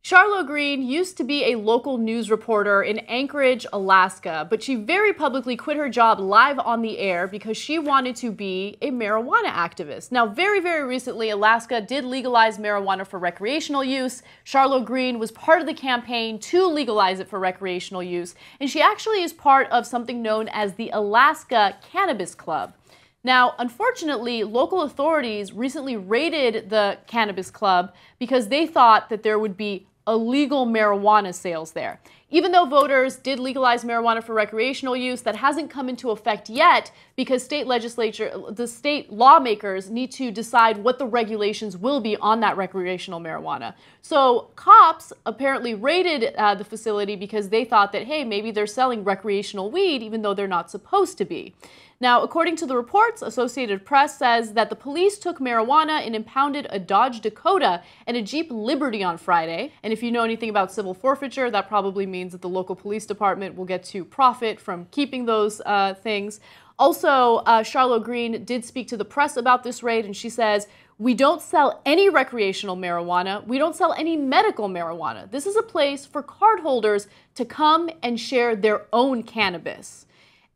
Charlo Greene used to be a local news reporter in Anchorage, Alaska, but she very publicly quit her job live on the air because she wanted to be a marijuana activist. Now, very recently, Alaska did legalize marijuana for recreational use. Charlo Greene was part of the campaign to legalize it for recreational use, and she actually is part of something known as the Alaska Cannabis Club. Now, unfortunately, local authorities recently raided the Cannabis Club because they thought that there would be illegal marijuana sales there. Even though voters did legalize marijuana for recreational use, that hasn't come into effect yet because the state lawmakers need to decide what the regulations will be on that recreational marijuana. So cops apparently raided the facility because they thought that, hey, maybe they're selling recreational weed even though they're not supposed to be. Now, according to the reports, Associated Press says that the police took marijuana and impounded a Dodge Dakota and a Jeep Liberty on Friday. And if you know anything about civil forfeiture, that probably means that the local police department will get to profit from keeping those things. Also, Charlo Greene did speak to the press about this raid, and she says, "We don't sell any recreational marijuana. We don't sell any medical marijuana. This is a place for cardholders to come and share their own cannabis."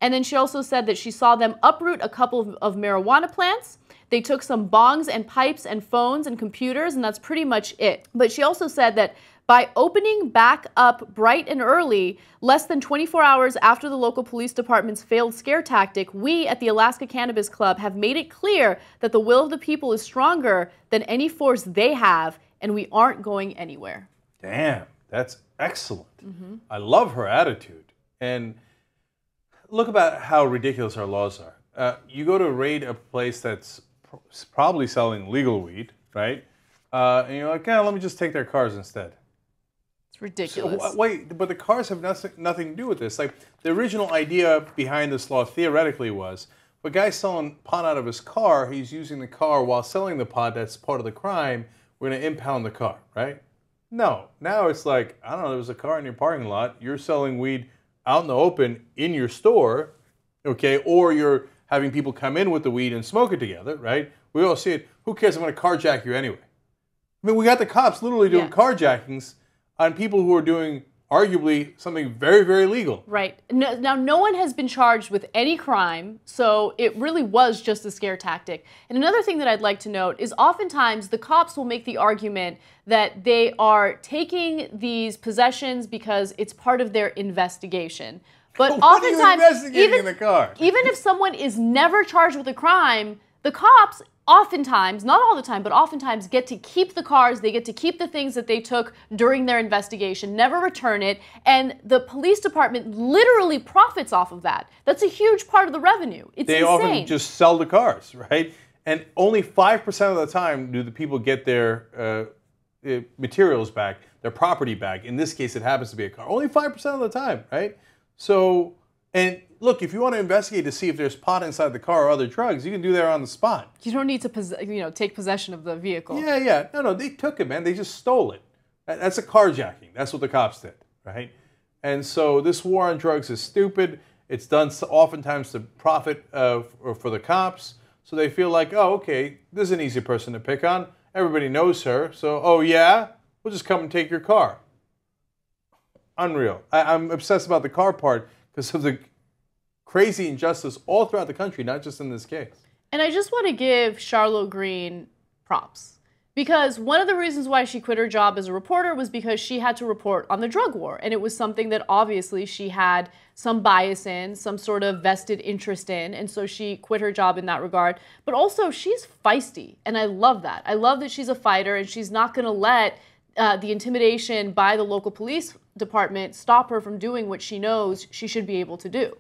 And then she also said that she saw them uproot a couple of marijuana plants. They took some bongs and pipes and phones and computers, and that's pretty much it. But she also said that by opening back up bright and early, less than 24 hours after the local police department's failed scare tactic, we at the Alaska Cannabis Club have made it clear that the will of the people is stronger than any force they have, and we aren't going anywhere. Damn, that's excellent. I love her attitude. And look about how ridiculous our laws are. You go to raid a place that's probably selling legal weed, right? And you're like, yeah, let me just take their cars instead. It's ridiculous. So, wait, but the cars have nothing to do with this. Like, the original idea behind this law theoretically was, if a guy's selling pot out of his car, he's using the car while selling the pot, that's part of the crime, we're going to impound the car, right? No. Now it's like, I don't know, there was a car in your parking lot, you're selling weed out in the open in your store, okay, or you're having people come in with the weed and smoke it together, right? We all see it. Who cares? I'm going to carjack you anyway. I mean, we got the cops literally doing carjackings on people who are doing arguably something very legal. Right. Now, no one has been charged with any crime, so it really was just a scare tactic. And another thing that I'd like to note is oftentimes the cops will make the argument that they are taking these possessions because it's part of their investigation. But what are you oftentimes, investigating in the car? Even if someone is never charged with a crime, the cops oftentimes, not all the time, but oftentimes get to keep the cars, they get to keep the things that they took during their investigation, never return it, and the police department literally profits off of that. That's a huge part of the revenue. It's they insane. Often just sell the cars, right? And only 5% of the time do the people get their materials back, their property back. In this case, it happens to be a car. Only 5% of the time, right? So, and look, if you want to investigate to see if there's pot inside the car or other drugs, you can do that on the spot. You don't need to, take possession of the vehicle. Yeah. No, they took it, man. They just stole it. That's a carjacking. That's what the cops did, right? And so this war on drugs is stupid. It's done oftentimes to profit for the cops. So they feel like, oh, okay, this is an easy person to pick on. Everybody knows her. So, oh, yeah, we'll just come and take your car. Unreal. I'm obsessed about the car part because of the crazy injustice all throughout the country, not just in this case. And I just want to give Charlo Greene props. Because one of the reasons why she quit her job as a reporter was because she had to report on the drug war. And it was something that obviously she had some bias in, some sort of vested interest in. And so she quit her job in that regard. But also, she's feisty. And I love that. I love that she's a fighter and she's not going to let the intimidation by the local police department stop her from doing what she knows she should be able to do.